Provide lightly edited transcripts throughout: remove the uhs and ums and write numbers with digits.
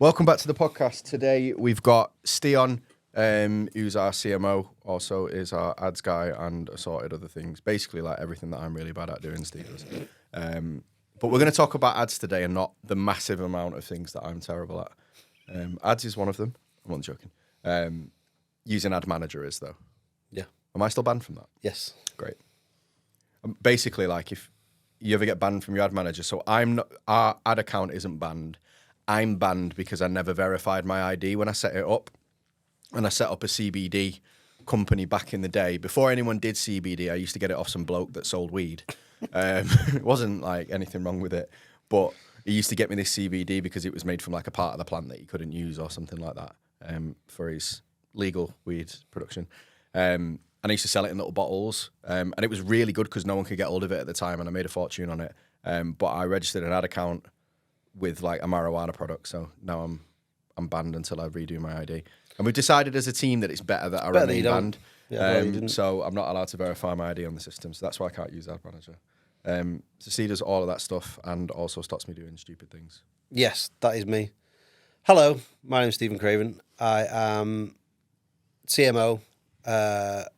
Welcome back to the podcast. Today we've got Steon, who's our CMO, also is our ads guy and assorted other things. Basically, like everything that I'm really bad at doing, Steve does. But we're going to talk about ads today and not the massive amount of things that I'm terrible at. Ads is one of them. I'm not joking. Using Ad Manager is, though. Yeah. Am I still banned from that? Yes. Great. Basically, like if you ever get banned from your Ad Manager, so I'm not, our ad account isn't banned. I'm banned because I never verified my ID when I set it up. And I set up a CBD company back in the day. Before anyone did CBD, I used to get it off some bloke that sold weed. It wasn't like anything wrong with it, but he used to get me this CBD because it was made from like a part of the plant that he couldn't use or something like that for his legal weed production. And I used to sell it in little bottles. And it was really good because no one could get hold of it at the time, and I made a fortune on it. But I registered an ad account with like a marijuana product, so now I'm banned until I redo my ID. And we've decided as a team that it's better that I remain banned. Yeah, so I'm not allowed to verify my ID on the system, so that's why I can't use Ad Manager. So Steve does all of that stuff and also stops me doing stupid things. Yes, that is me. Hello, my name's Stephen Craven. I am CMO. That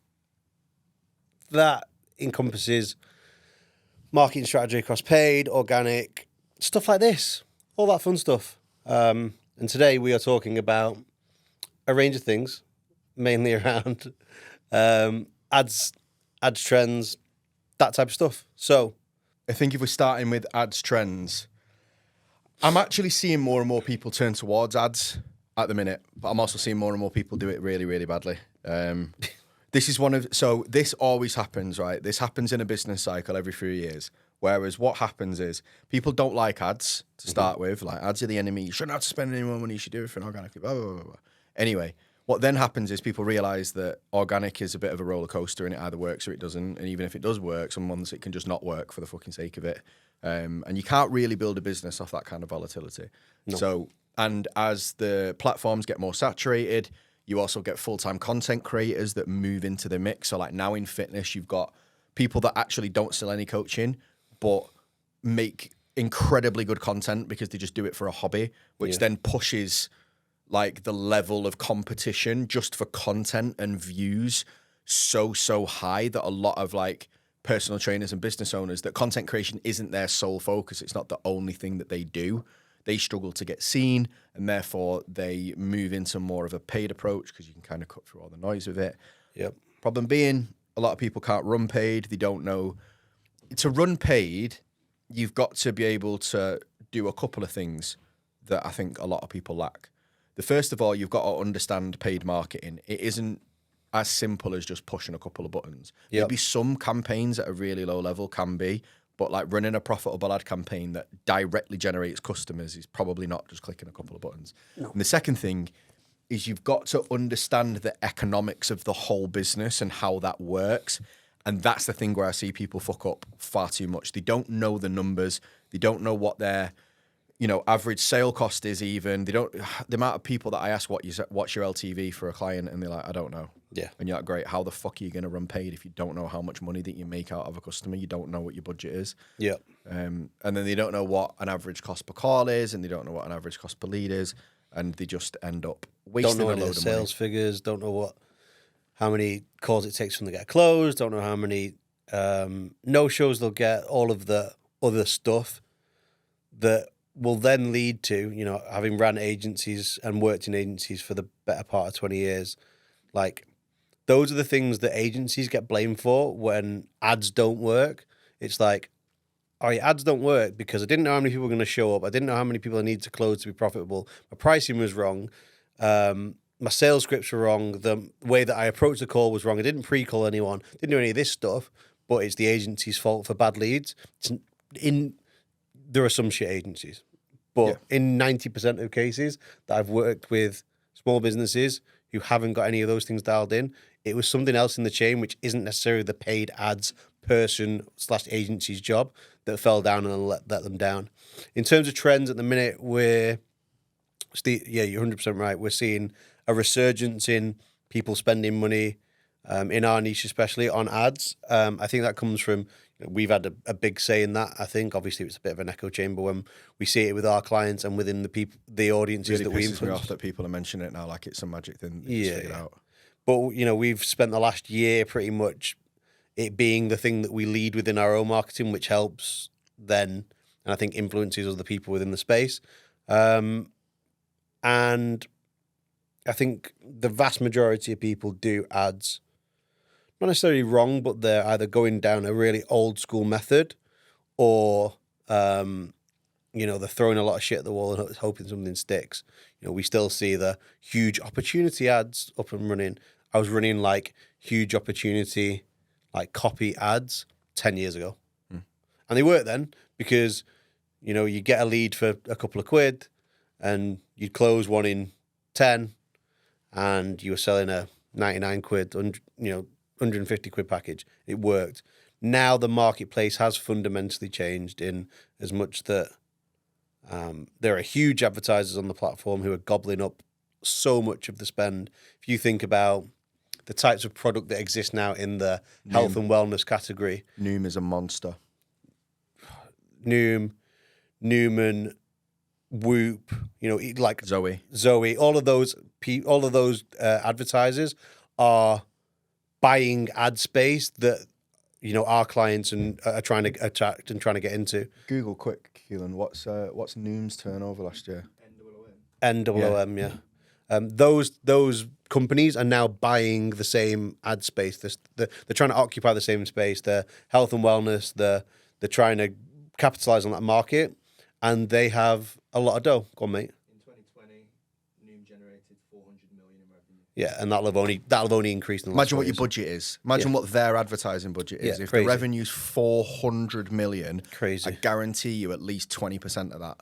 encompasses marketing strategy across paid, organic, stuff like this, all that fun stuff. And today we are talking about a range of things, mainly around ads trends, that type of stuff. So I think if we're starting with ads trends, I'm actually seeing more and more people turn towards ads at the minute, but I'm also seeing more and more people do it really, really badly. This always happens, right? This happens in a business cycle every few years. Whereas what happens is people don't like ads to start with. Like, ads are the enemy. You shouldn't have to spend any more money. You should do everything organically. Blah, blah, blah, blah. Anyway, what then happens is people realize that organic is a bit of a roller coaster and it either works or it doesn't. And even if it does work, some months it can just not work for the fucking sake of it. And you can't really build a business off that kind of volatility. No. So, and as the platforms get more saturated, you also get full-time content creators that move into the mix. So like now in fitness, you've got people that actually don't sell any coaching, but make incredibly good content because they just do it for a hobby, which then pushes like the level of competition just for content and views so high that a lot of like personal trainers and business owners, that content creation isn't their sole focus. It's not the only thing that they do. They struggle to get seen, and therefore they move into more of a paid approach because you can kind of cut through all the noise with it. Yep. Problem being, a lot of people can't run paid. They don't know. To run paid, you've got to be able to do a couple of things that I think a lot of people lack. The first of all, you've got to understand paid marketing. It isn't as simple as just pushing a couple of buttons. Yep. Maybe some campaigns at a really low level can be, but like running a profitable ad campaign that directly generates customers is probably not just clicking a couple of buttons. No. And the second thing is you've got to understand the economics of the whole business and how that works. And that's the thing where I see people fuck up far too much. They don't know the numbers. They don't know what their, average sale cost is even. They don't, the amount of people that I ask what's your LTV for a client, and they're like, I don't know. Yeah. And you're like, great, how the fuck are you going to run paid if you don't know how much money that you make out of a customer? You don't know what your budget is. Yeah. And then they don't know what an average cost per call is, and they don't know what an average cost per lead is, and they just end up wasting a load of money. Don't know any sales figures, don't know how many calls it takes when they get closed, don't know how many no-shows they'll get, all of the other stuff that will then lead to, having ran agencies and worked in agencies for the better part of 20 years, like, those are the things that agencies get blamed for when ads don't work. It's like, all right, ads don't work because I didn't know how many people were going to show up. I didn't know how many people I need to close to be profitable. My pricing was wrong. My sales scripts were wrong. The way that I approached the call was wrong. I didn't pre-call anyone. Didn't do any of this stuff, but it's the agency's fault for bad leads. There are some shit agencies, but in 90% of cases that I've worked with small businesses who haven't got any of those things dialed in, it was something else in the chain, which isn't necessarily the paid ads person/agency's job, that fell down and let them down. In terms of trends at the minute, you're 100% right. We're seeing a resurgence in people spending money in our niche, especially on ads. I think that comes from We've had a big say in that. I think obviously it's a bit of an echo chamber when we see it with our clients and within the audiences Really that we pisses me influence. off that people are mentioning it now like it's a magic thing that Yeah, you figured out. But we've spent the last year pretty much it being the thing that we lead within our own marketing, which helps then, and I think influences other people within the space. And I think the vast majority of people do ads, not necessarily wrong, but they're either going down a really old school method or, they're throwing a lot of shit at the wall and hoping something sticks. We still see the huge opportunity ads up and running. I was running like huge opportunity, like copy ads 10 years ago. And they worked then because, you get a lead for a couple of quid and you'd close one in 10 and you were selling a 99 quid, 150 quid package. It worked. Now the marketplace has fundamentally changed in as much that there are huge advertisers on the platform who are gobbling up so much of the spend. If you think about the types of product that exist now in the health and wellness category. Noom is a monster. Noom, Newman, Whoop, like Zoe, all of those advertisers are buying ad space that our clients are trying to attract and trying to get into. Google quick, Keelan. What's Noom's turnover last year? NWM, yeah. Those companies are now buying the same ad space. They're trying to occupy the same space. They're health and wellness. They're trying to capitalize on that market, and they have a lot of dough. Go on, mate. In 2020, Noom generated 400 million in revenue. Yeah, and that'll have only increased in the last Imagine what 4 your years. budget is. Imagine what their advertising budget is. Yeah, If crazy. the revenue's 400 million, Crazy. I guarantee you at least 20% of that.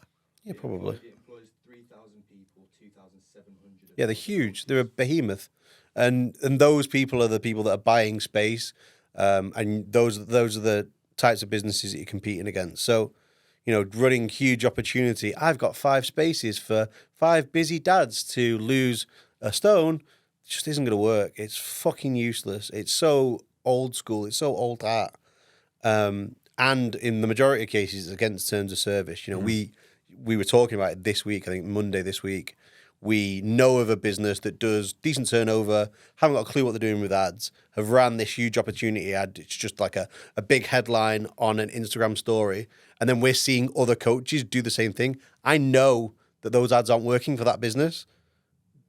Yeah, probably. It employs 3,000 people, 2,700. Yeah, they're huge. They're a behemoth, and those people are the people that are buying space, and those are the types of businesses that you're competing against. So, running huge opportunity. I've got 5 spaces for 5 busy dads to lose a stone. It just isn't going to work. It's fucking useless. It's so old school. It's so old hat. And in the majority of cases, it's against terms of service. We were talking about it this week. I think Monday this week. We know of a business that does decent turnover, haven't got a clue what they're doing with ads, have ran this huge opportunity ad. It's just like a big headline on an Instagram story. And then we're seeing other coaches do the same thing. I know that those ads aren't working for that business,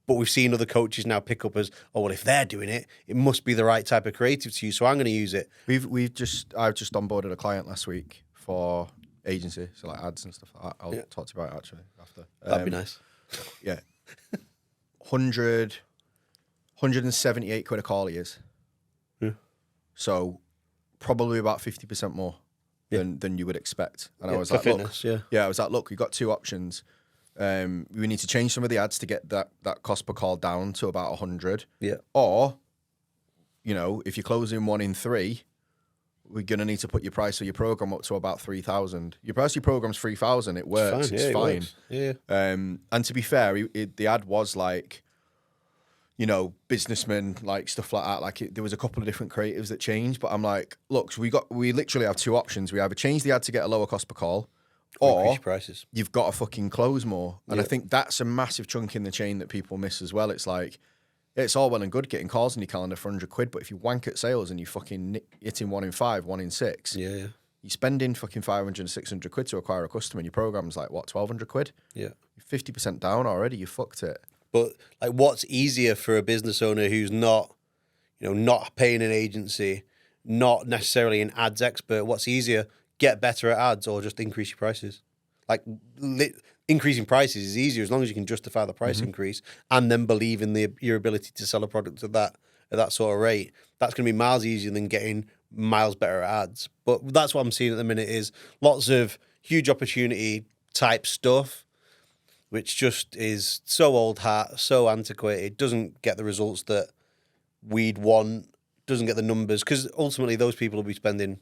but we've seen other coaches now pick up as, oh, well, if they're doing it, it must be the right type of creative to use, so I'm going to use it. I've just onboarded a client last week for agency, so like ads and stuff like that. I'll talk to you about it actually after. That'd be nice. Yeah. 178 quid a call he is. Yeah. So probably about 50% more than you would expect. And I was for like, fitness, look, I was like, look, we've got 2 options. We need to change some of the ads to get that cost per call down to about 100. Yeah. Or, if you're closing 1 in 3, we're going to need to put your price of your program up to about 3,000. Your price of your program's 3,000. It works. It's fine. Works. Yeah. And to be fair, the ad was like, businessmen, like stuff like that. Like there was a couple of different creatives that changed, but I'm like, look, so we literally have 2 options. We either change the ad to get a lower cost per call, or increase prices. You've got to fucking close more. And I think that's a massive chunk in the chain that people miss as well. It's like, it's all well and good getting calls in your calendar for 100 quid, but if you wank at sales and you fucking hitting 1 in 5, 1 in 6, Yeah. you're spending fucking 500, 600 quid to acquire a customer, and your program's like, what, 1,200 quid? Yeah. You're 50% down already, you fucked it. But like, what's easier for a business owner who's not, not paying an agency, not necessarily an ads expert? What's easier? Get better at ads or just increase your prices? Like, increasing prices is easier as long as you can justify the price increase and then believe in your ability to sell a product at that sort of rate. That's going to be miles easier than getting miles better at ads. But that's what I'm seeing at the minute is lots of huge opportunity type stuff, which just is so old hat, so antiquated, doesn't get the results that we'd want, doesn't get the numbers, because ultimately those people will be spending.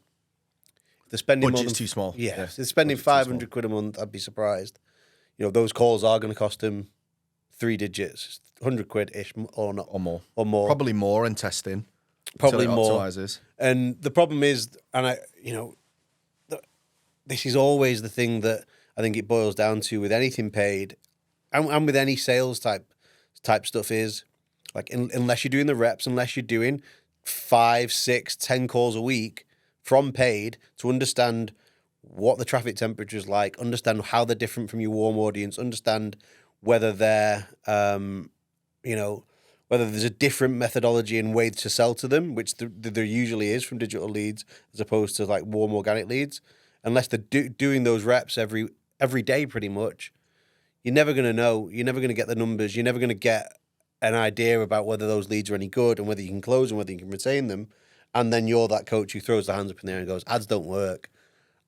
They're spending Budget's more than, too small. Yeah, if they're spending Budget's too 500 quid a month, I'd be surprised. Those calls are going to cost them 3 digits, 100 quid ish, or not, Or more. or more. Probably more in testing. Probably Until it more. optimizes. And the problem is, and this is always the thing that I think it boils down to with anything paid, and with any sales type stuff is like unless you're doing the reps, unless you're doing 5, 6, 10 calls a week from paid to understand what the traffic temperature is like, understand how they're different from your warm audience, understand whether they're whether there's a different methodology and way to sell to them, which there usually is from digital leads as opposed to like warm organic leads. Unless they're doing those reps every day pretty much, you're never going to know. You're never going to get the numbers. You're never going to get an idea about whether those leads are any good and whether you can close them, whether you can retain them. And then you're that coach who throws their hands up in the air and goes, ads don't work.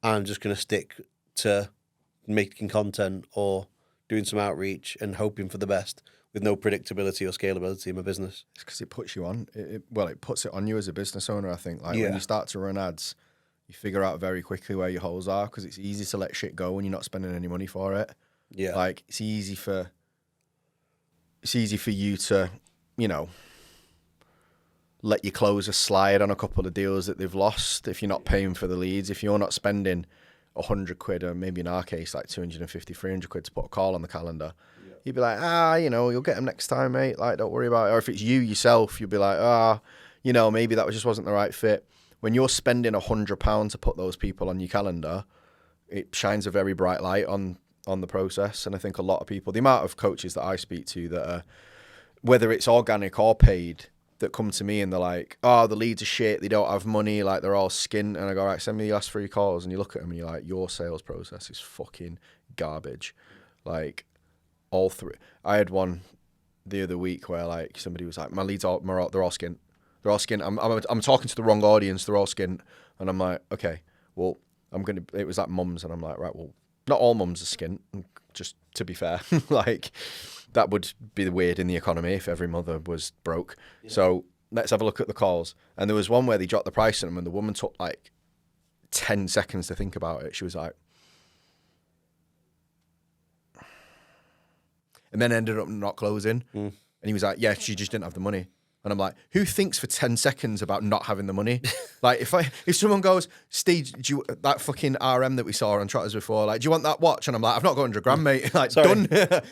I'm just going to stick to making content or doing some outreach and hoping for the best with no predictability or scalability in my business. It's because it puts you on. It puts it on you as a business owner, I think. Like when you start to run ads, you figure out very quickly where your holes are because it's easy to let shit go when you're not spending any money for it. Yeah. Like it's easy for you to, let your closer slide on a couple of deals that they've lost if you're not paying for the leads. If you're not spending 100 quid or maybe in our case like 250, 300 quid to put a call on the calendar, you'd be like, you'll get them next time, mate. Like, don't worry about it. Or if it's you yourself, you'll be like, maybe that just wasn't the right fit. When you're spending £100 to put those people on your calendar, it shines a very bright light on the process. And I think a lot of people, the amount of coaches that I speak to that are, whether it's organic or paid, that come to me and they're like, the leads are shit, they don't have money, like they're all skint. And I go, right, send me the last 3 calls. And you look at them and you're like, your sales process is fucking garbage. Like, all 3. I had one the other week where like somebody was like, my leads they're all skint. They're all skint. I'm talking to the wrong audience. They're all skint. And I'm like, okay, well, it was like mums. And I'm like, right, well, not all mums are skint. Just to be fair, like that would be weird in the economy if every mother was broke. Yeah. So let's have a look at the calls. And there was one where they dropped the price on them and the woman took like 10 seconds to think about it. She was like, and then ended up not closing. And he was like, yeah, she just didn't have the money. And I'm like, who thinks for 10 seconds about not having the money? Like, if someone goes, Steve, that fucking RM that we saw on Trotters before, like, do you want that watch? And I'm like, I've not got 100 grand, mate. Like, done.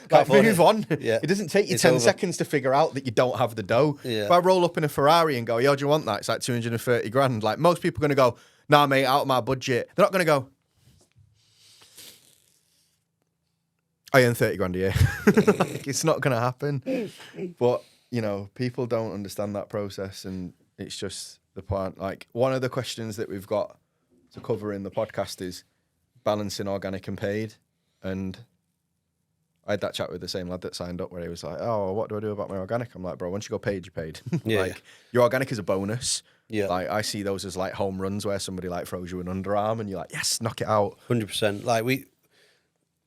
Like, move on. Yeah. It doesn't take you 10 seconds to figure out that you don't have the dough. Yeah. If I roll up in a Ferrari and go, yo, do you want that? It's like 230 grand. Like, most people are going to go, nah, mate, out of my budget. They're not going to go, I earn 30 grand a year. Like, it's not going to happen. But, people don't understand that process. And it's just the point. Like, one of the questions that we've got to cover in the podcast is balancing organic and paid. And I had that chat with the same lad that signed up where he was like, oh, what do I do about my organic? I'm like, bro, once you go paid, you're paid. Like, your organic is a bonus. Yeah. Like, I see those as like home runs where somebody like throws you an underarm and you're like, yes, knock it out. 100%. Like,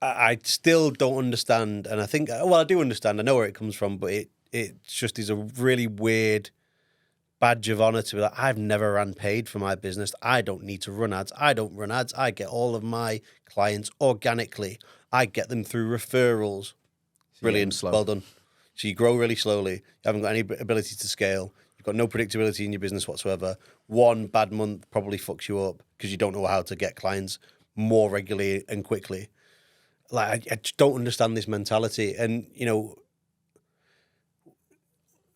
I still don't understand, and I think, well, I do understand. I know where it comes from, but it just is a really weird badge of honor to be like, I've never ran paid for my business. I don't need to run ads. I don't run ads. I get all of my clients organically. I get them through referrals. Brilliant. Well done. So you grow really slowly. You haven't got any ability to scale. You've got no predictability in your business whatsoever. One bad month probably fucks you up because you don't know how to get clients more regularly and quickly. Like, I just don't understand this mentality. And,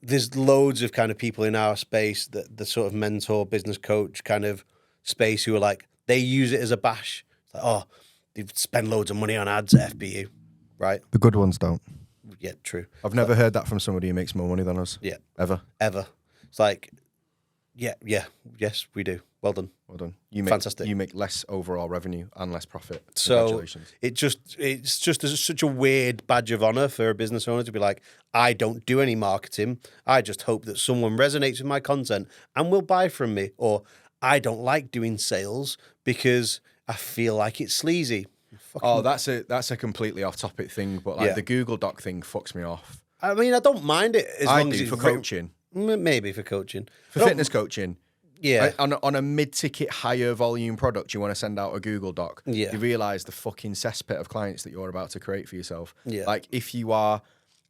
there's loads of kind of people in our space, that the sort of mentor, business coach kind of space who are like, they use it as a bash. It's like, oh, they spend loads of money on ads at FBU, right? The good ones don't. Yeah, true. I've never heard that from somebody who makes more money than us. Yeah. Ever. It's like, yes, we do. Well done. Well done. Fantastic. You make less overall revenue and less profit. So congratulations. It's just such a weird badge of honor for a business owner to be like, I don't do any marketing. I just hope that someone resonates with my content and will buy from me. Or I don't like doing sales because I feel like it's sleazy. That's a completely off topic thing, but like the Google Doc thing fucks me off. I mean, I don't mind it as long as it's for coaching. Maybe for coaching. For fitness coaching. Yeah. On a mid-ticket, higher volume product, you want to send out a Google Doc. Yeah. You realise the fucking cesspit of clients that you're about to create for yourself. Yeah. Like, if you are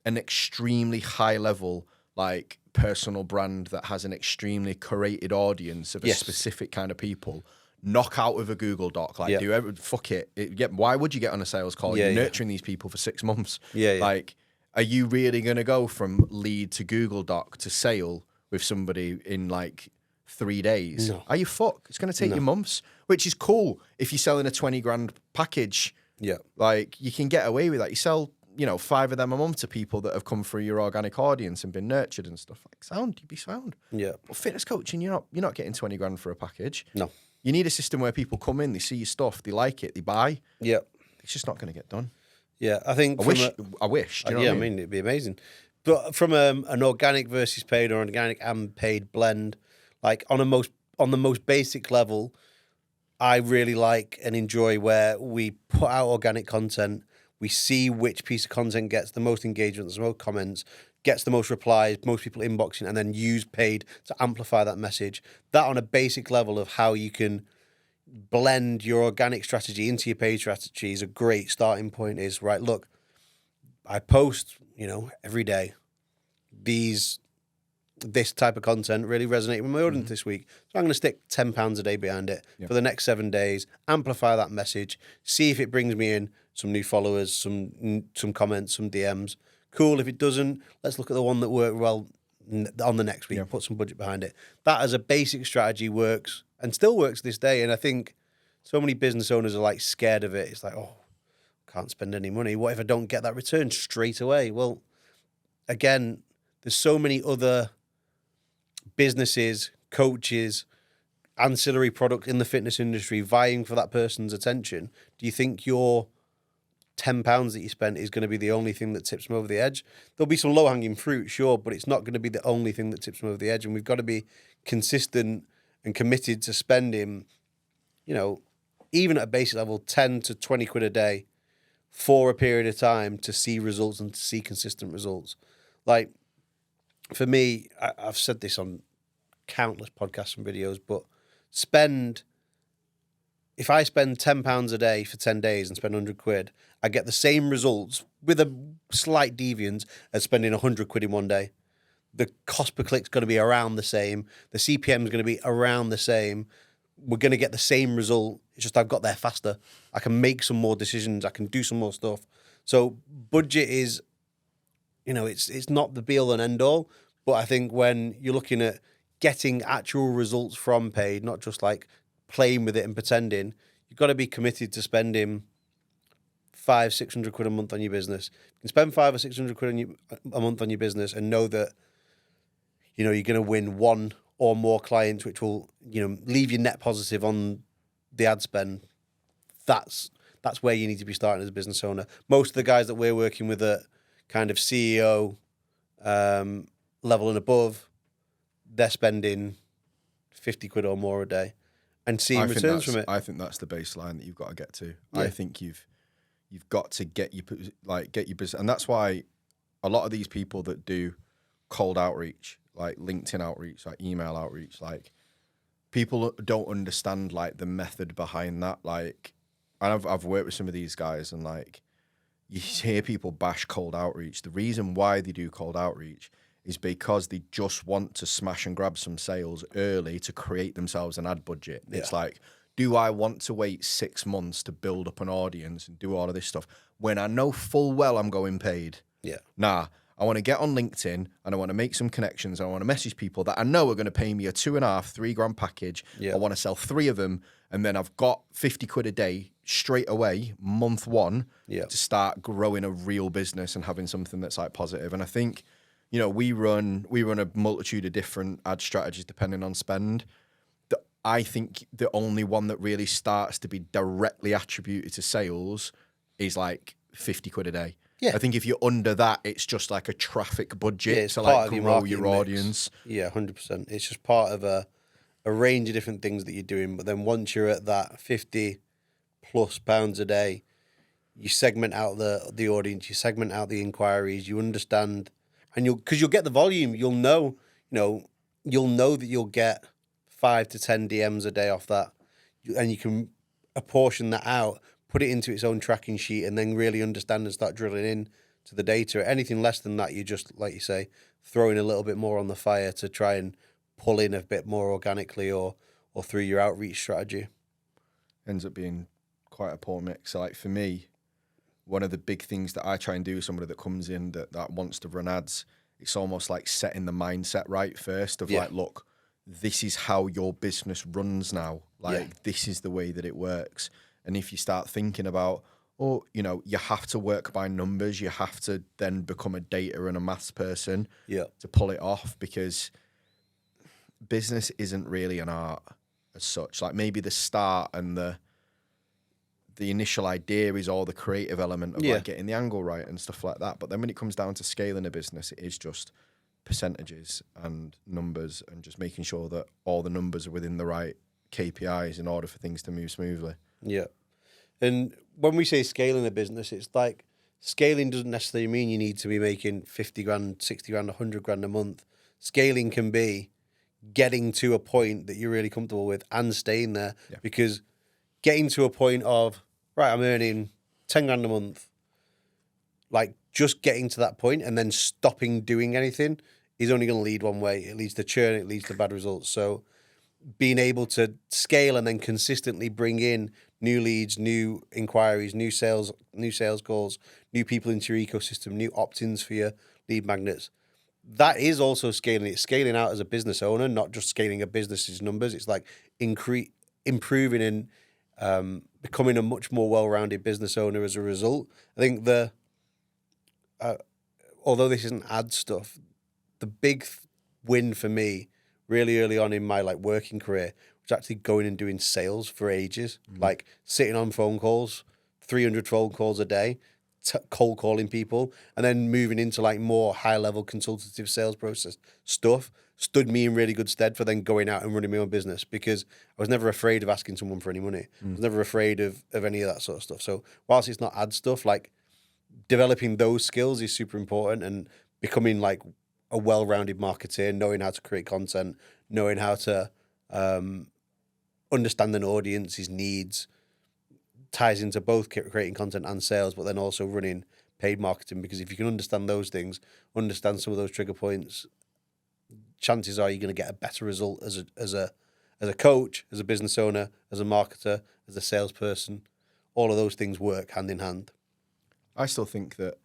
an extremely high level, like personal brand that has an extremely curated audience of a Yes. specific kind of people, knock out with a Google Doc. Like, Yeah. fuck it. Why would you get on a sales call? Yeah, You're yeah. nurturing these people for 6 months. Yeah. Like, are you really going to go from lead to Google Doc to sale with somebody in like 3 days? No. Are you fuck? It's going to take you months, which is cool if you're selling a 20 grand package. Yeah. Like, you can get away with that. You sell, 5 of them a month to people that have come through your organic audience and been nurtured and stuff. Like, sound, you'd be sound. Yeah. But fitness coaching, you're not getting 20 grand for a package. No. You need a system where people come in, they see your stuff, they like it, they buy. Yeah. It's just not going to get done. Yeah. I think. I wish. Do you know yeah, what I mean, it'd be amazing. But from an organic versus paid or an organic and paid blend, like on the most basic level, I really like and enjoy where we put out organic content. We see which piece of content gets the most engagement, the most comments, gets the most replies, most people inboxing, and then use paid to amplify that message. That on a basic level of how you can blend your organic strategy into your paid strategy is a great starting point. Is right, look, I post, every day. This type of content really resonated with my audience this week. So I'm going to stick £10 a day behind it for the next 7 days, amplify that message, see if it brings me in some new followers, some comments, some DMs. Cool. If it doesn't, let's look at the one that worked well on the next week, put some budget behind it. That as a basic strategy works and still works this day. And I think so many business owners are like scared of it. It's like, oh, can't spend any money. What if I don't get that return straight away? Well, again, there's so many other businesses, coaches, ancillary product in the fitness industry vying for that person's attention. Do you think your £10 that you spent is going to be the only thing that tips them over the edge? There'll be some low-hanging fruit, sure, but it's not going to be the only thing that tips them over the edge. And we've got to be consistent and committed to spending, even at a basic level, 10 to 20 quid a day for a period of time to see results and to see consistent results. Like, for me, I've said this on countless podcasts and videos, but if I spend £10 a day for 10 days and spend 100 quid, I get the same results with a slight deviance as spending 100 quid in one day. The cost per click is going to be around the same. The CPM is going to be around the same. We're going to get the same result. It's just I've got there faster. I can make some more decisions. I can do some more stuff. So budget is, it's not the be all and end all. But I think when you're looking at getting actual results from paid, not just like playing with it and pretending, you've got to be committed to spending 500-600 quid a month on your business. You can spend 500 or 600 quid a month on your business and know that, you're going to win one or more clients, which will, leave you net positive on the ad spend. That's where you need to be starting as a business owner. Most of the guys that we're working with are kind of CEO level and above. They're spending 50 quid or more a day and seeing returns from it. I think that's the baseline that you've got to get to. Yeah. I think you've got to get your business, and that's why a lot of these people that do cold outreach, like LinkedIn outreach, like email outreach, like people don't understand like the method behind that. Like, and I've worked with some of these guys, and like you hear people bash cold outreach. The reason why they do cold outreach is because they just want to smash and grab some sales early to create themselves an ad budget. Yeah. It's like, do I want to wait 6 months to build up an audience and do all of this stuff when I know full well I'm going paid? Yeah. Nah, I want to get on LinkedIn and I want to make some connections. And I want to message people that I know are going to pay me a 2.5-3 grand package. Yeah. I want to sell 3 of them. And then I've got 50 quid a day straight away, month 1, to start growing a real business and having something that's like positive. And I think, we run a multitude of different ad strategies depending on spend. I think the only one that really starts to be directly attributed to sales is like 50 quid a day. Yeah. I think if you're under that, it's just like a traffic budget to like grow your audience. Yeah, 100%. It's just part of a range of different things that you're doing. But then once you're at that 50 plus pounds a day, you segment out the audience, you segment out the inquiries, you understand, and because you'll get the volume, you'll know that you'll get 5 to 10 DMs a day off that, and you can apportion that out, put it into its own tracking sheet, and then really understand and start drilling in to the data. Anything less than that, you're just, like you say, throwing a little bit more on the fire to try and pull in a bit more organically or through your outreach strategy. Ends up being quite a poor mix. So like for me, one of the big things that I try and do with somebody that comes in that wants to run ads, it's almost like setting the mindset right first of like, look, this is how your business runs now. Like this is the way that it works. And if you start thinking about, oh, you know, you have to work by numbers, you have to then become a data and a maths person to pull it off, because business isn't really an art as such. Like maybe the start and the initial idea is all the creative element of like getting the angle right and stuff like that. But then when it comes down to scaling a business, it is just percentages and numbers and just making sure that all the numbers are within the right KPIs in order for things to move smoothly. Yeah. And when we say scaling a business, it's like scaling doesn't necessarily mean you need to be making 50 grand, 60 grand, 100 grand a month. Scaling can be getting to a point that you're really comfortable with and staying there, because getting to a point of, right, I'm earning 10 grand a month, like just getting to that point and then stopping doing anything is only going to lead one way. It leads to churn, it leads to bad results. So being able to scale and then consistently bring in new leads, new inquiries, new sales calls, new people into your ecosystem, new opt-ins for your lead magnets, that is also scaling. It's scaling out as a business owner, not just scaling a business's numbers. It's like improving and becoming a much more well-rounded business owner as a result. I think although this isn't ad stuff, the big win for me really early on in my like working career was actually going and doing sales for ages, like sitting on phone calls, 300 phone calls a day, cold calling people, and then moving into like more high-level consultative sales process stuff stood me in really good stead for then going out and running my own business, because I was never afraid of asking someone for any money. I was never afraid of any of that sort of stuff. So whilst it's not ad stuff, like developing those skills is super important, and becoming like a well-rounded marketer, knowing how to create content, knowing how to understand an audience's needs, ties into both creating content and sales, but then also running paid marketing. Because if you can understand those things, understand some of those trigger points, chances are you're going to get a better result as a coach, as a business owner, as a marketer, as a salesperson. All of those things work hand in hand. I still think that,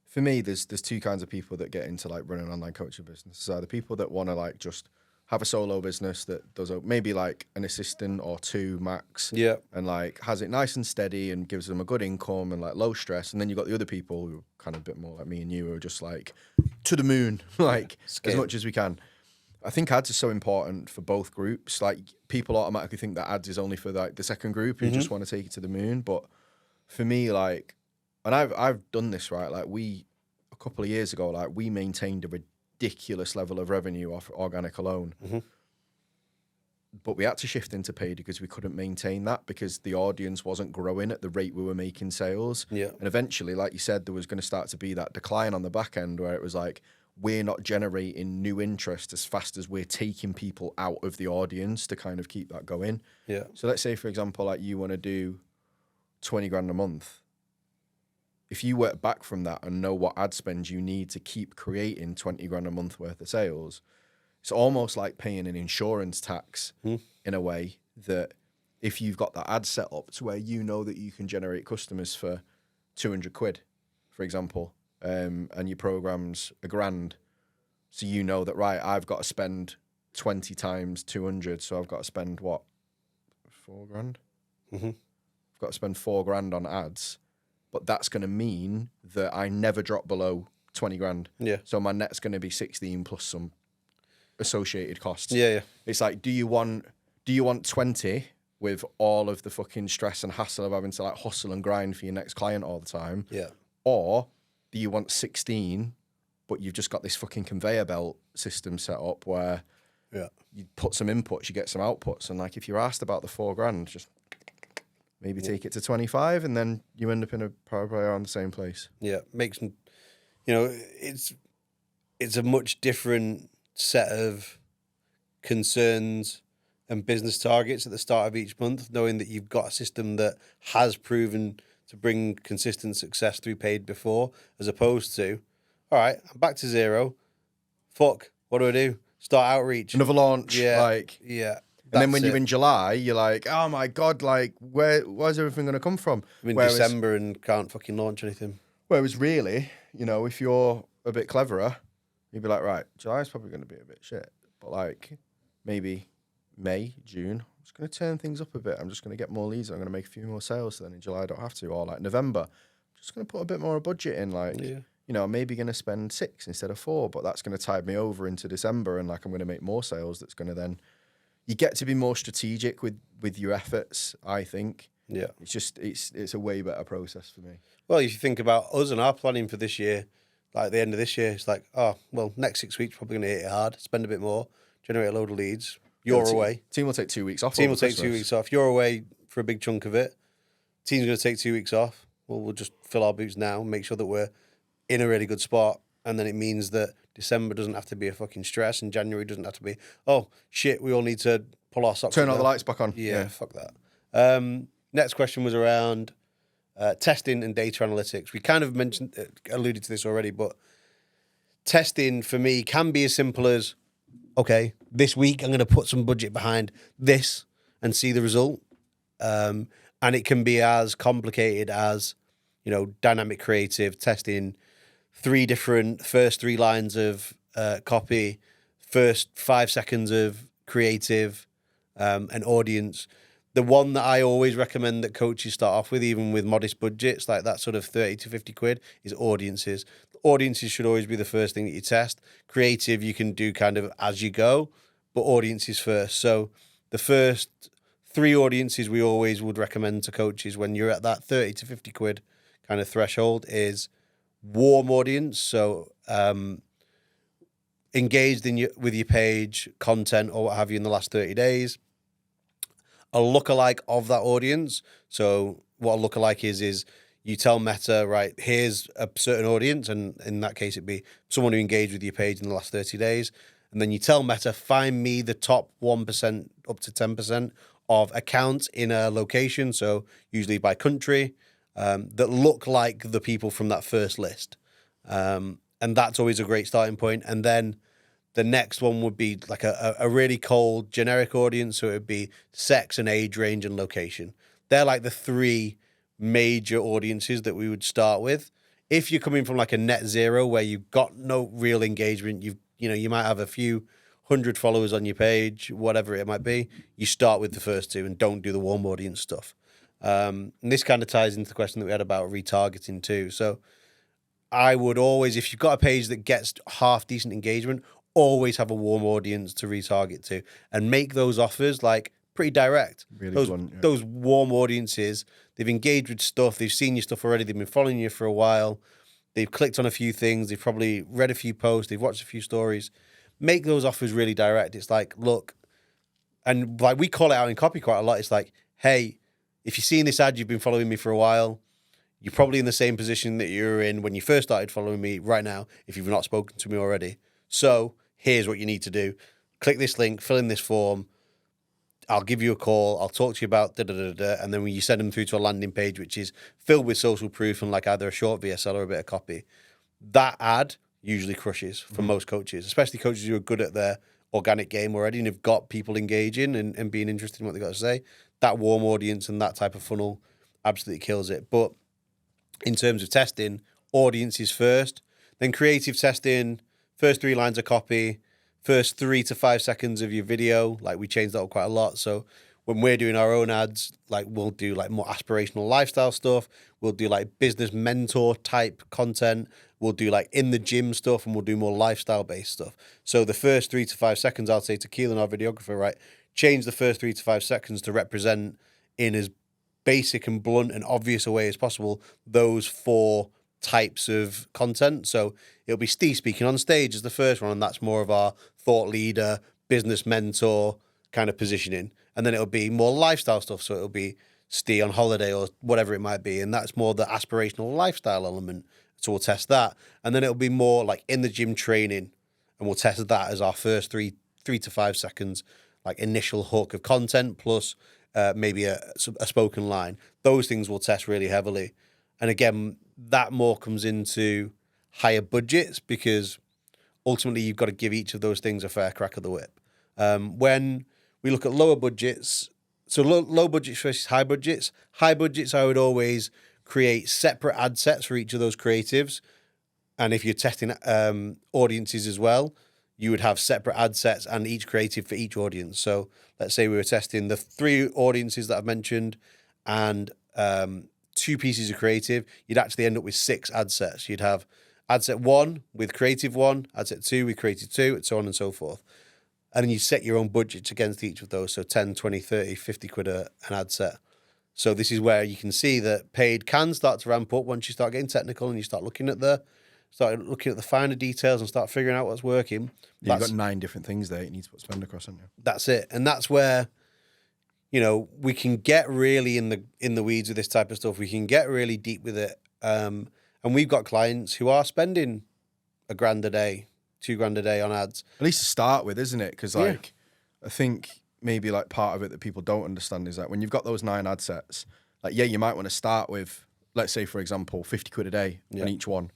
for me, there's two kinds of people that get into like running an online coaching business. So the people that want to like just have a solo business that does maybe like an assistant or two max, and like has it nice and steady and gives them a good income and like low stress. And then you've got the other people who are kind of a bit more like me and you, who are just like to the moon, like as much as we can. I think ads are so important for both groups. Like people automatically think that ads is only for like the second group who just want to take it to the moon. But for me, like, and I've done this, right? Like a couple of years ago, like we maintained a ridiculous level of revenue off organic alone. But we had to shift into paid because we couldn't maintain that, because the audience wasn't growing at the rate we were making sales. And eventually, like you said, there was going to start to be that decline on the back end where it was like, we're not generating new interest as fast as we're taking people out of the audience to kind of keep that going. So let's say, for example, like you want to do 20 grand a month. If you work back from that and know what ad spend you need to keep creating 20 grand a month worth of sales, it's almost like paying an insurance tax in a way, that if you've got that ad set up to where you know that you can generate customers for 200 quid, for example, and your program's $1,000. So you know that, right, I've got to spend 20 times 200. So I've got to spend what? 4 grand? I've got to spend 4 grand on ads. But that's going to mean that I never drop below 20 grand. So my net's going to be 16 plus some associated costs. It's like, do you want 20 with all of the fucking stress and hassle of having to like hustle and grind for your next client all the time? Or do you want 16, but you've just got this fucking conveyor belt system set up where you put some inputs, you get some outputs, and like if you're asked about the 4 grand, just maybe take it to 25, and then you end up in a power play around the same place. Makes, it's a much different set of concerns and business targets at the start of each month, knowing that you've got a system that has proven to bring consistent success through paid before, as opposed to, all right, I'm back to zero. Fuck, what do I do? Start outreach. Another launch. Yeah, Like, yeah. and then when that's you're it. in July, you're like, oh my God, like, where's everything going to come from? I'm in Whereas, December and can't fucking launch anything. whereas really, you know, if you're a bit cleverer, you'd be like, right, July's probably going to be a bit shit. But like, maybe May, June, I'm just going to turn things up a bit. I'm just going to get more leads. I'm going to make a few more sales. So then in July, I don't have to. Or like November, I'm just going to put a bit more budget in. Like, you know, I'm maybe going to spend 6 instead of 4, but that's going to tide me over into December. And like, I'm going to make more sales. That's going to then, you get to be more strategic with your efforts, I think. Yeah. It's just, it's a way better process for me. Well, if you think about us and our planning for this year, like at the end of this year, it's like, oh, well, next 6 weeks, probably going to hit it hard, spend a bit more, generate a load of leads. You're away. Team will take 2 weeks off. Team over will take Christmas. 2 weeks off. You're away for a big chunk of it. Team's going to take 2 weeks off. Well, we'll just fill our boots now, make sure that we're in a really good spot. And then it means that December doesn't have to be a fucking stress and January doesn't have to be, oh, shit, we all need to pull our socks Turn up all the now. lights back on. Yeah, fuck that. Next question was around testing and data analytics. We kind of alluded to this already, but testing for me can be as simple as, okay, this week I'm going to put some budget behind this and see the result. And it can be as complicated as, you know, dynamic creative, testing first 3 lines of copy, first 5 seconds of creative, and audience. The one that I always recommend that coaches start off with, even with modest budgets, like that sort of 30 to 50 quid, is audiences. Audiences should always be the first thing that you test. Creative, you can do kind of as you go, but audiences first. So the first 3 audiences we always would recommend to coaches when you're at that 30 to 50 quid kind of threshold is warm audience. So engaged with your page, content, or what have you in the last 30 days. A lookalike of that audience. So what a lookalike is you tell Meta, right, here's a certain audience, and in that case it'd be someone who engaged with your page in the last 30 days. And then you tell Meta, find me the top 1% up to 10% of accounts in a location, so usually by country, that look like the people from that first list. And that's always a great starting point. And then the next one would be like a really cold generic audience. So it would be sex and age range and location. They're like the 3 major audiences that we would start with. If you're coming from like a net zero where you've got no real engagement, you might have a few 100 followers on your page, whatever it might be, you start with the first 2 and don't do the warm audience stuff. And this kind of ties into the question that we had about retargeting too. So I would always, if you've got a page that gets half decent engagement, always have a warm audience to retarget to and make those offers like pretty direct. Really blunt, yeah. Those warm audiences, they've engaged with stuff, they've seen your stuff already, they've been following you for a while, they've clicked on a few things, they've probably read a few posts, they've watched a few stories. Make those offers really direct. It's like, look, and like we call it out in copy quite a lot. It's like, hey, if you've seen this ad, you've been following me for a while, you're probably in the same position that you were in when you first started following me right now, if you've not spoken to me already. So here's what you need to do. Click this link, fill in this form. I'll give you a call. I'll talk to you about da-da-da-da. And then when you send them through to a landing page, which is filled with social proof and like either a short VSL or a bit of copy, that ad usually crushes for most coaches, especially coaches who are good at their organic game already and have got people engaging and being interested in what they've got to say. That warm audience and that type of funnel absolutely kills it. But in terms of testing, audiences first, then creative testing, first 3 lines of copy, first 3 to 5 seconds of your video. Like we changed that up quite a lot. So when we're doing our own ads, like we'll do like more aspirational lifestyle stuff. We'll do like business mentor type content. We'll do like in the gym stuff, and we'll do more lifestyle based stuff. So the first 3 to 5 seconds, I'll say to Keelan, our videographer, right, change the first 3 to 5 seconds to represent in as basic and blunt and obvious a way as possible those 4 types of content. So it'll be Steve speaking on stage as the first one, and that's more of our thought leader, business mentor kind of positioning. And then it'll be more lifestyle stuff. So it'll be Steve on holiday or whatever it might be. And that's more the aspirational lifestyle element. So we'll test that. And then it'll be more like in the gym training, and we'll test that as our first 3 to 5 seconds, like initial hook of content plus maybe a spoken line. Those things will test really heavily. And again, that more comes into higher budgets because ultimately you've got to give each of those things a fair crack of the whip. When we look at lower budgets, so low budgets versus high budgets, I would always create separate ad sets for each of those creatives. And if you're testing audiences as well, you would have separate ad sets and each creative for each audience. So let's say we were testing the 3 audiences that I've mentioned and 2 pieces of creative, you'd actually end up with 6 ad sets. You'd have ad set 1 with creative 1, ad set 2 with creative 2, and so on and so forth. And then you set your own budgets against each of those. So 10, 20, 30, 50 quid an ad set. So this is where you can see that paid can start to ramp up once you start getting technical and you start looking at the finer details and start figuring out what's working. You've got 9 different things there you need to put spend across, haven't you? That's it. And that's where, we can get really in the weeds with this type of stuff. We can get really deep with it. And we've got clients who are spending $1,000 a day, $2,000 a day on ads. At least to start with, isn't it? Because I think maybe like part of it that people don't understand is that when you've got those 9 ad sets, like, you might want to start with, let's say, for example, 50 quid a day on each one.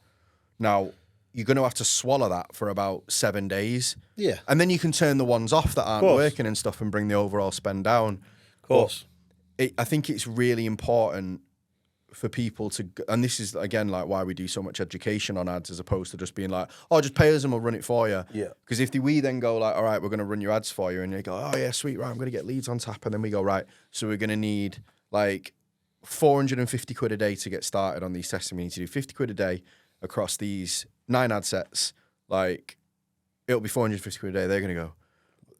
Now, you're going to have to swallow that for about 7 days. Yeah. And then you can turn the ones off that aren't working and stuff and bring the overall spend down. Of course. I think it's really important for people to, and this is, again, like why we do so much education on ads as opposed to just being like, oh, just pay us and we'll run it for you. Yeah. Because if we then go like, all right, we're going to run your ads for you, and you go, oh, yeah, sweet, right, I'm going to get leads on tap. And then we go, right, so we're going to need like 450 quid a day to get started on these testing. We need to do 50 quid a day across these 9 ad sets. Like, it'll be 450 quid a day. They're going to go,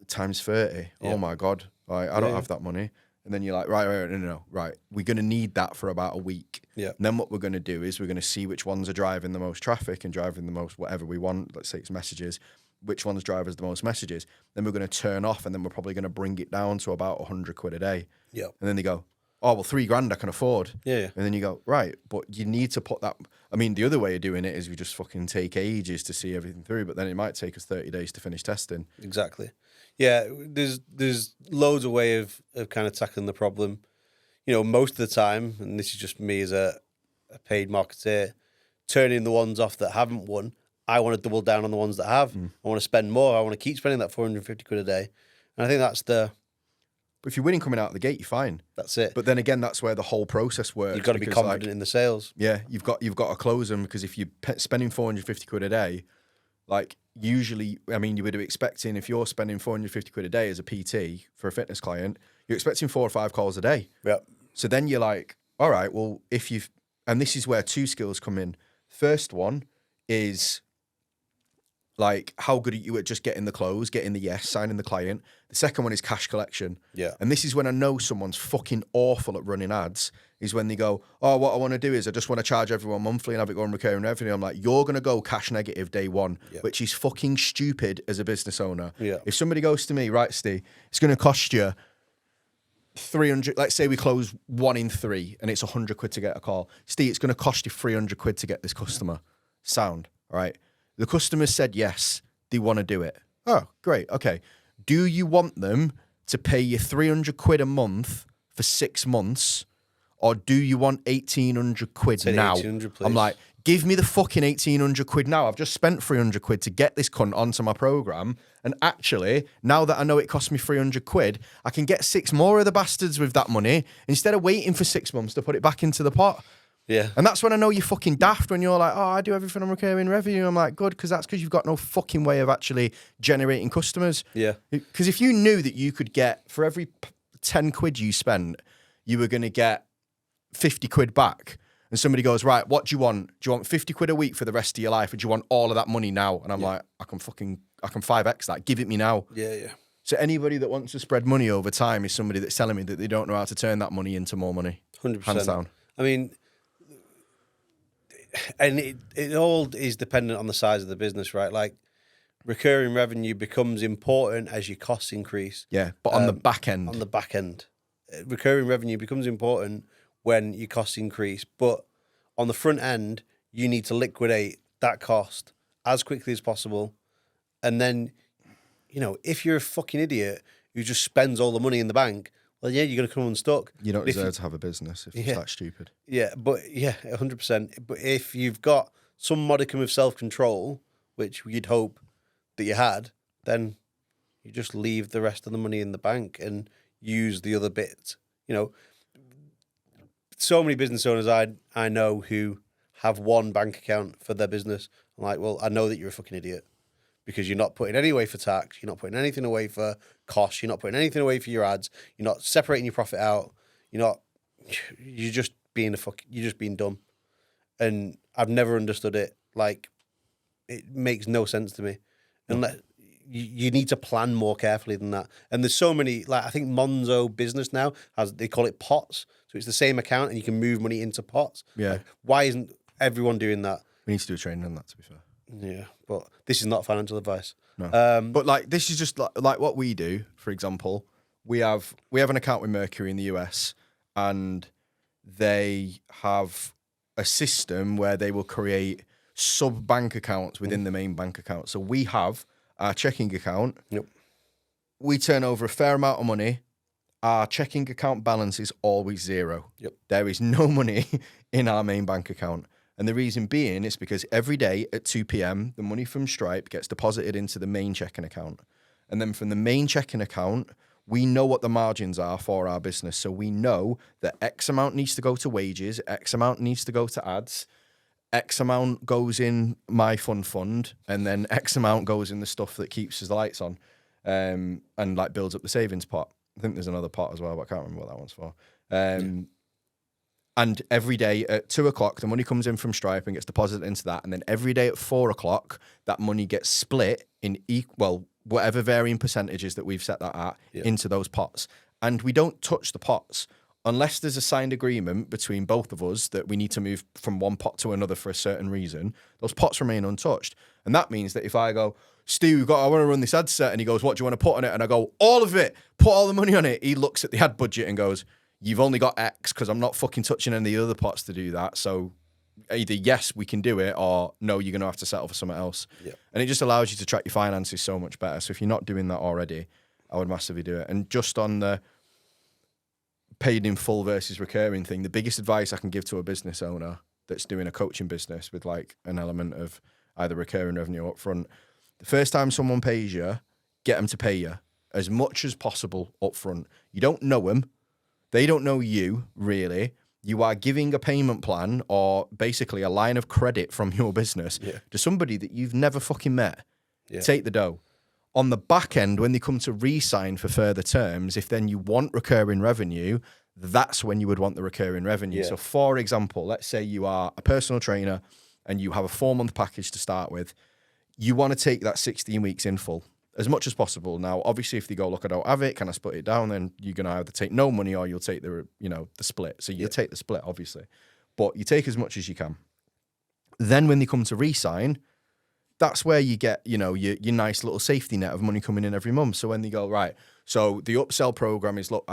times 30. Yeah. Oh my God. Like, I don't have that money. And then you're like, right, no, right. We're going to need that for about a week. Yeah. And then what we're going to do is we're going to see which ones are driving the most traffic and driving the most whatever we want. Let's say it's messages. Which ones drive us the most messages. Then we're going to turn off, and then we're probably going to bring it down to about 100 quid a day. Yeah. And then they go, oh, well, $3,000 I can afford. Yeah. And then you go, right, but you need to put that. I mean, the other way of doing it is we just fucking take ages to see everything through, but then it might take us 30 days to finish testing. Exactly. Yeah, there's loads of way of kind of tackling the problem. Most of the time, and this is just me as a paid marketer, turning the ones off that haven't won. I want to double down on the ones that have. I want to spend more. I want to keep spending that 450 quid a day. And I think that's the... But if you're winning coming out of the gate, you're fine. That's it. But then again, that's where the whole process works. You've got to be confident in the sales. Yeah, you've got to close them, because if you're spending 450 quid a day, like usually, I mean, you would be expecting, if you're spending 450 quid a day as a PT for a fitness client, you're expecting 4 or 5 calls a day. Yeah. So then you're like, all right, well, and this is where 2 skills come in. First one is like, how good are you at just getting the close, getting the yes, signing the client? The second one is cash collection. Yeah. And this is when I know someone's fucking awful at running ads, is when they go, oh, what I want to do is I just want to charge everyone monthly and have it go on recurring revenue. I'm like, you're going to go cash negative day one, which is fucking stupid as a business owner. Yeah. If somebody goes to me, right, Steve, it's going to cost you 300, let's say we close 1 in 3 and it's 100 quid to get a call. Steve, it's going to cost you 300 quid to get this customer. Sound, all right? The customer said yes, they want to do it. Oh, great, okay. Do you want them to pay you 300 quid a month for 6 months, or do you want 1,800 quid now? 1,800, please. I'm like, give me the fucking 1,800 quid now. I've just spent 300 quid to get this cunt onto my program, and actually, now that I know it cost me 300 quid, I can get 6 more of the bastards with that money instead of waiting for 6 months to put it back into the pot. Yeah. And that's when I know you're fucking daft, when you're like, oh, I do everything on recurring revenue. I'm like, good, because that's because you've got no fucking way of actually generating customers. Yeah. Because if you knew that you could get, for every 10 quid you spent, you were going to get 50 quid back, and somebody goes, right, what do you want? Do you want 50 quid a week for the rest of your life, or do you want all of that money now? And I'm like, I can 5x that. Give it me now. Yeah, yeah. So anybody that wants to spread money over time is somebody that's telling me that they don't know how to turn that money into more money. 100%. Hands down. I mean... And it all is dependent on the size of the business, right? Like, recurring revenue becomes important as your costs increase. Yeah, but on the back end. On the back end. Recurring revenue becomes important when your costs increase. But on the front end, you need to liquidate that cost as quickly as possible. And then, if you're a fucking idiot who just spends all the money in the bank, well, yeah, you're going to come unstuck. You don't But if deserve to have a business if it's that stupid. Yeah, but 100%. But if you've got some modicum of self-control, which you'd hope that you had, then you just leave the rest of the money in the bank and use the other bits. You know, so many business owners I know who have one bank account for their business. I'm like, well, I know that you're a fucking idiot because you're not putting any away for tax, you're not putting anything away for costs, you're not putting anything away for your ads, you're not separating your profit out, you're just being you're just being dumb. And I've never understood it. Like, it makes no sense to me. And you need to plan more carefully than that. And there's so many, like, I think Monzo Business now they call it pots. So it's the same account and you can move money into pots. Yeah. Like, why isn't everyone doing that? We need to do a training on that, to be fair. Yeah, but this is not financial advice. No. But like, this is just like what we do. For example, we have an account with Mercury in the US, and they have a system where they will create sub bank accounts within the main bank account. So we have our checking account. Yep. We turn over a fair amount of money. Our checking account balance is always zero. Yep. There is no money in our main bank account. And the reason being is because every day at 2 p.m, the money from Stripe gets deposited into the main checking account. And then from the main checking account, we know what the margins are for our business. So we know that X amount needs to go to wages, X amount needs to go to ads, X amount goes in my fund, and then X amount goes in the stuff that keeps the lights on, and like builds up the savings pot. I think there's another pot as well, but I can't remember what that one's for. And every day at 2 o'clock, the money comes in from Stripe and gets deposited into that. And then every day at 4 o'clock, that money gets split in whatever varying percentages that we've set that at into those pots. And we don't touch the pots unless there's a signed agreement between both of us that we need to move from one pot to another for a certain reason. Those pots remain untouched. And that means that if I go, Stu, I want to run this ad set, and he goes, what do you want to put on it? And I go, all of it, put all the money on it. He looks at the ad budget and goes, you've only got X, because I'm not fucking touching any of the other pots to do that. So either yes, we can do it, or no, you're going to have to settle for something else. Yep. And it just allows you to track your finances so much better. So if you're not doing that already, I would massively do it. And just on the paid in full versus recurring thing, the biggest advice I can give to a business owner that's doing a coaching business with like an element of either recurring revenue up front, the first time someone pays you, get them to pay you as much as possible up front. You don't know them. They don't know you, really. You are giving a payment plan or basically a line of credit from your business to somebody that you've never fucking met. Yeah. Take the dough. On the back end, when they come to re-sign for further terms, if then you want recurring revenue, that's when you would want the recurring revenue. Yeah. So for example, let's say you are a personal trainer and you have a 4-month package to start with. You want to take that 16 weeks in full as much as possible. Now, obviously, if they go, look, I don't have it, can I split it down? Then you're going to either take no money or you'll take the split. So you'll take the split, obviously. But you take as much as you can. Then when they come to re-sign, that's where you get, your nice little safety net of money coming in every month. So when they go, right, so the upsell program is, look,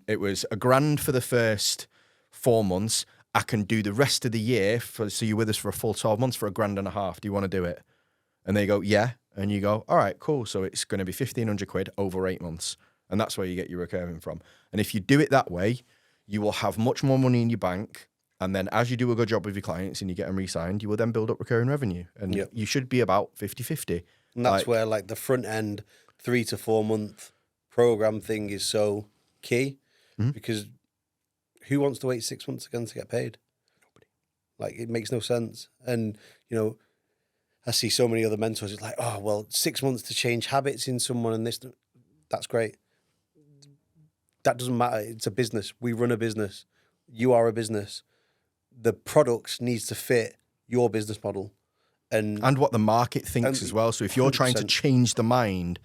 it was $1,000 for the first 4 months. I can do the rest of the year, so you're with us for a full 12 months for $1,500. Do you want to do it? And they go, yeah. And you go, all right, cool. So it's going to be 1,500 quid over 8 months. And that's where you get your recurring from. And if you do it that way, you will have much more money in your bank. And then as you do a good job with your clients and you get them re-signed, you will then build up recurring revenue. And you should be about 50-50. And that's where like the front end 3 to 4 month program thing is so key, because who wants to wait 6 months again to get paid? Nobody. Like, it makes no sense. And, I see so many other mentors. It's like, oh, well, 6 months to change habits in someone, and this, that's great. That doesn't matter. It's a business. We run a business. You are a business. The products needs to fit your business model. And what the market thinks as well. So if you're 100%. Trying to change the mind,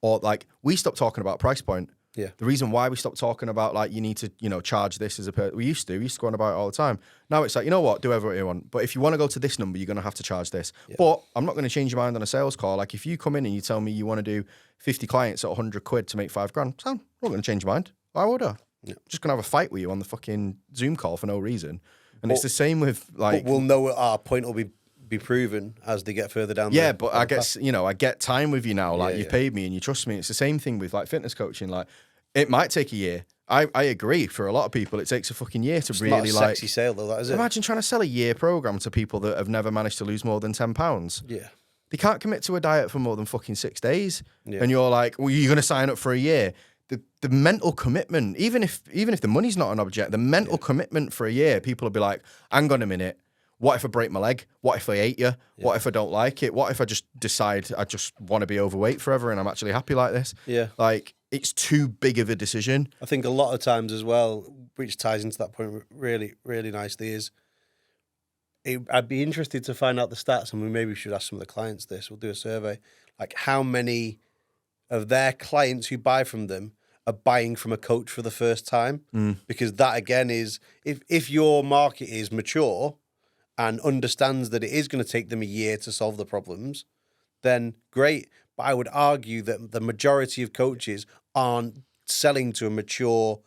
or like, we stopped talking about price point. Yeah. The reason why we stopped talking about like you need to, charge this as we used to go on about it all the time. Now it's like, you know what, do whatever you want. But if you want to go to this number, you're going to have to charge this. Yeah. But I'm not going to change your mind on a sales call. Like if you come in and you tell me you want to do 50 clients at 100 quid to make $5,000, so I'm not going to change your mind. Why would I? Yeah. I'm just going to have a fight with you on the fucking Zoom call for no reason. And it's the same with like. But we'll know our point will be proven as they get further down. Yeah, but I guess, I get time with you now. Like you've paid me and you trust me. It's the same thing with like fitness coaching. Like it might take a year I agree. For a lot of people, it takes a fucking year to It's really not a like. sexy sale though, that is it? Imagine trying to sell a year program to people that have never managed to lose more than £10. Yeah. They can't commit to a diet for more than fucking 6 days, Yeah. and you're like, well, you're going to sign up for a year. The mental commitment, even if the money's not an object, the mental commitment for a year, people will be like, hang on a minute. What if I break my leg? What if I hate you? What if I don't like it? What if I just decide I just want to be overweight forever and I'm actually happy like this? Yeah. Like, it's too big of a decision. I think a lot of times as well, which ties into that point really, really nicely, is I'd be interested to find out the stats, and maybe we should ask some of the clients this. We'll do a survey. Like, how many of their clients who buy from them are buying from a coach for the first time? Because that, again, is, if your market is mature and understands that it is going to take them a year to solve the problems, then great. But I would argue that the majority of coaches aren't selling to a mature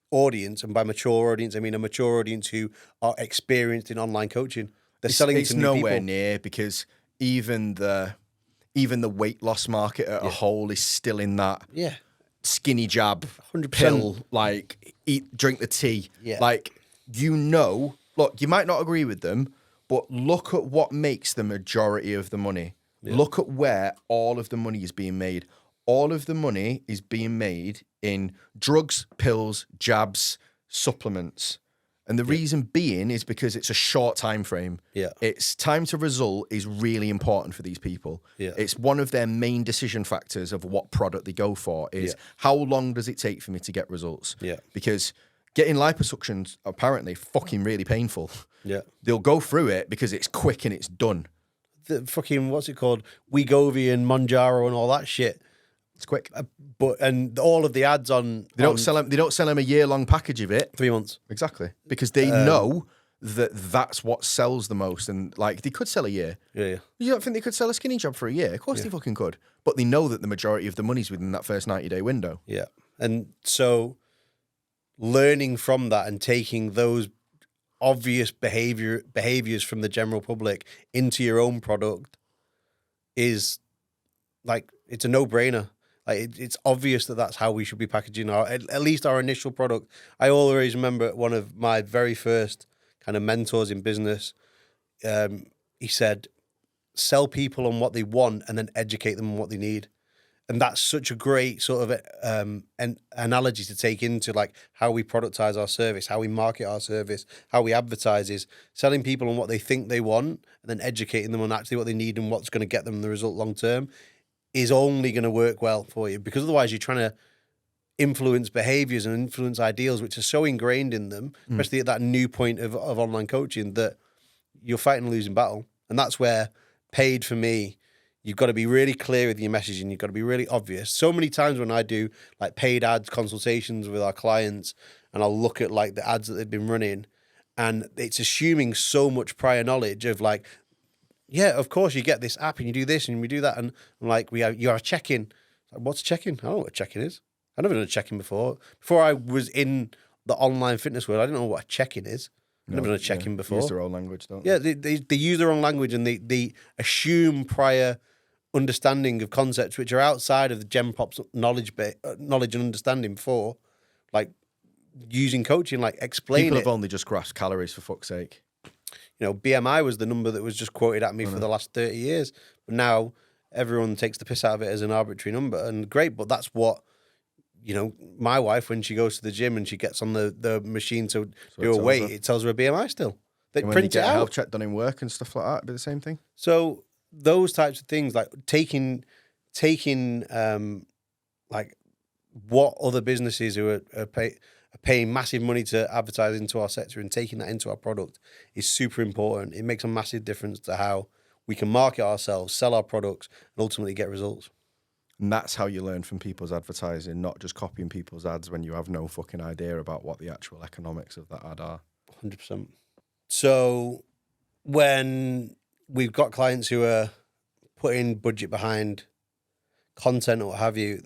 audience. And by mature audience, I mean a mature audience who are experienced in online coaching. They're selling It's to new nowhere people. near, because even the weight loss market at a whole is still in that Yeah. skinny jab 100%. pill, like drink the tea. Yeah. Like, look, you might not agree with them, but look at what makes the majority of the money. Yeah. Look at where all of the money is being made. All of the money is being made in drugs, pills, jabs, supplements. And the reason being is because it's a short time frame. Yeah. It's time to result is really important for these people. Yeah. It's one of their main decision factors of what product they go for is how long does it take for me to get results? Yeah. Because getting liposuction's apparently fucking really painful. Yeah. They'll go through it because it's quick and it's done. The fucking, what's it called? Wegovy and Monjaro and all that shit. It's quick. And all of the ads on... They don't sell them a year-long package of it. 3 months. Exactly. Because they know that that's what sells the most. And, like, they could sell a year. Yeah. You don't think they could sell a skinny job for a year? Of course they fucking could. But they know that the majority of the money's within that first 90-day window. Yeah. And so learning from that and taking those obvious behaviors from the general public into your own product is, like, it's a no-brainer. Like, it's obvious that that's how we should be packaging at least our initial product. I always remember one of my very first kind of mentors in business. He said, sell people on what they want and then educate them on what they need. And that's such a great sort of an analogy to take into, like, how we productize our service, how we market our service, how we advertise, is selling people on what they think they want and then educating them on actually what they need and what's going to get them the result long term is only going to work well for you, because otherwise you're trying to influence behaviors and influence ideals which are so ingrained in them, especially at that new point of online coaching, that you're fighting a losing battle. And that's where paid, for me, you've got to be really clear with your messaging. You've got to be really obvious. So many times when I do, like, paid ads consultations with our clients, and I'll look at, like, the ads that they've been running, and it's assuming so much prior knowledge of, like, yeah, of course you get this app and you do this and we do that, and I'm like, you have a check-in. Like, what's a check-in? I don't know what a check-in is. I've never done a check-in before. Before I was in the online fitness world, I didn't know what a check-in is. I've never done a check-in before. Use their own language, don't they? Yeah, they use their own language, and they assume prior understanding of concepts which are outside of the Gen Pop's knowledge and understanding for, like, using coaching, like, explain People it. have only just grasped calories, for fuck's sake. You know, BMI was the number that was just quoted at me for the last 30 years. But now everyone takes the piss out of it as an arbitrary number. And great, but that's what, you know, my wife, when she goes to the gym and she gets on the machine to do a weight, it tells her a BMI still. They And when print you it get a out. health check done in work and stuff like that, it'd be the same thing. So those types of things, like taking like, what other businesses who are paying massive money to advertise into our sector and taking that into our product is super important. It makes a massive difference to how we can market ourselves, sell our products, and ultimately get results. And that's how you learn from people's advertising, not just copying people's ads when you have no fucking idea about what the actual economics of that ad are. 100%. So when we've got clients who are putting budget behind content or what have you,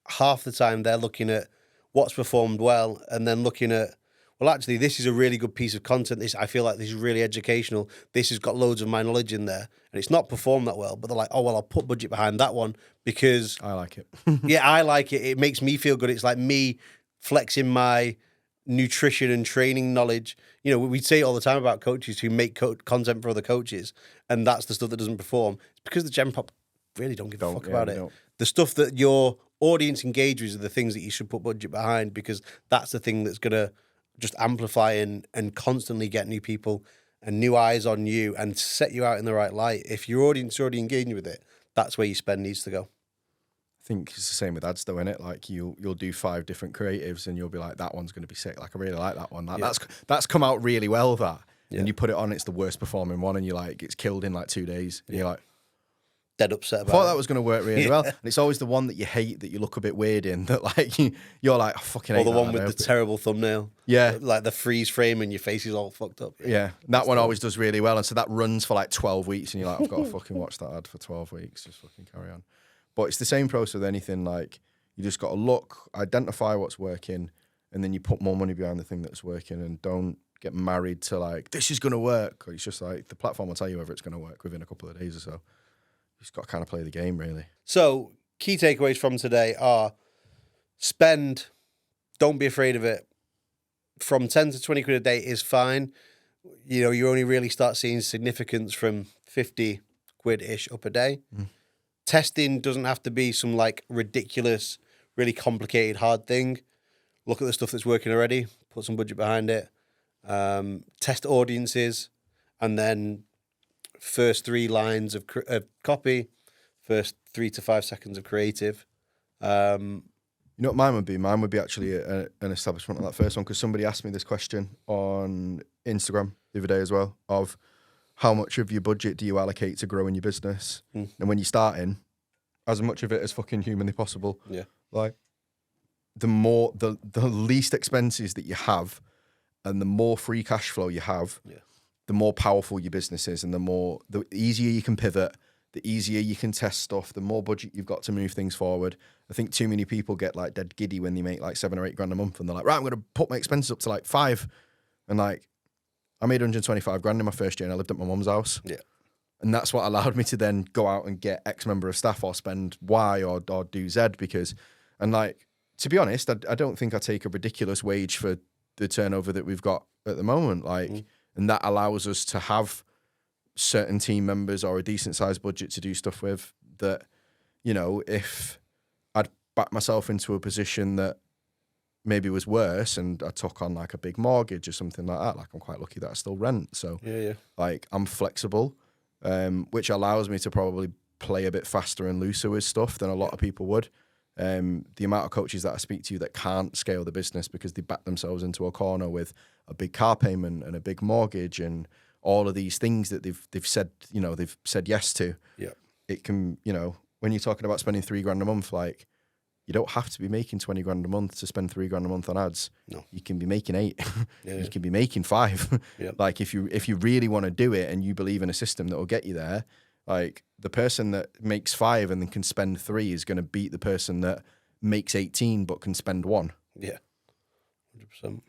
half the time they're looking at what's performed well and then looking at, well, actually, this is a really good piece of content. I feel like this is really educational. This has got loads of my knowledge in there, and it's not performed that well. But they're like, oh, well, I'll put budget behind that one because I like it. yeah, I like it. It makes me feel good. It's like me flexing my nutrition and training knowledge. You know, we say it all the time about coaches who make content for other coaches, and that's the stuff that doesn't perform. It's because the Gen Pop really don't give a fuck about it. Don't. The stuff that your audience engages are the things that you should put budget behind, because that's the thing that's going to just amplify and constantly get new people and new eyes on you and set you out in the right light. If your audience is already engaging with it, that's where your spend needs to go. I think it's the same with ads, though, isn't it? Like you'll do 5 different creatives, and you'll be like, that one's going to be sick. Like I really like that one. That's come out really well. And you put it on, it's the worst performing one, and you're like, it's killed in like 2 days, and you're like, dead upset about I thought it. that was going to work really well. And it's always the one that you hate, that you look a bit weird in, that like you're like, I fucking hate or the that, one with the terrible thumbnail. Yeah. Like the freeze frame and your face is all fucked up. Yeah. That one always does really well. And so that runs for like 12 weeks, and you're like, I've got to fucking watch that ad for 12 weeks. Just fucking carry on. But it's the same process with anything. Like you just got to look, identify what's working, and then you put more money behind the thing that's working, and don't get married to like, this is going to work. It's just like the platform will tell you whether it's going to work within a couple of days or so. You just got to kind of play the game, really. So, key takeaways from today are spend, don't be afraid of it. From 10 to 20 quid a day is fine. You know, you only really start seeing significance from 50 quid-ish up a day. Testing doesn't have to be some like ridiculous, really complicated, hard thing. Look at the stuff that's working already, put some budget behind it, test audiences, and then first 3 lines of copy, first 3 to 5 seconds of creative. You know what mine would be? Mine would be actually an establishment on that first one, because somebody asked me this question on Instagram the other day as well, of how much of your budget do you allocate to growing your business? And when you're starting, as much of it as fucking humanly possible. Yeah. Like the least expenses that you have, and the more free cash flow you have, the more powerful your business is, and the easier you can pivot, the easier you can test stuff, the more budget you've got to move things forward. I think too many people get like dead giddy when they make like 7 or 8 grand a month, and they're like, right, I'm going to put my expenses up to like 5. And like, I made 125 grand in my first year, and I lived at my mum's house. Yeah. And that's what allowed me to then go out and get X member of staff, or spend Y, or do Z, because, and like, to be honest, I don't think I take a ridiculous wage for the turnover that we've got at the moment. Like, and that allows us to have certain team members or a decent sized budget to do stuff with, that, you know, if I'd back myself into a position that maybe was worse, and I took on like a big mortgage or something like that, like I'm quite lucky that I still rent. So like I'm flexible, which allows me to probably play a bit faster and looser with stuff than a lot of people would. The amount of coaches that I speak to that can't scale the business because they back themselves into a corner with a big car payment and a big mortgage and all of these things that they've said, you know, they've said yes to. Yeah. It can, you know, when you're talking about spending $3 grand a month, like, you don't have to be making 20 grand a month to spend $3 grand a month on ads. No. You can be making 8. You can be making 5. Like if you really want to do it, and you believe in a system that will get you there, like the person that makes 5 and then can spend 3 is going to beat the person that makes 18 but can spend 1. Yeah. 100%.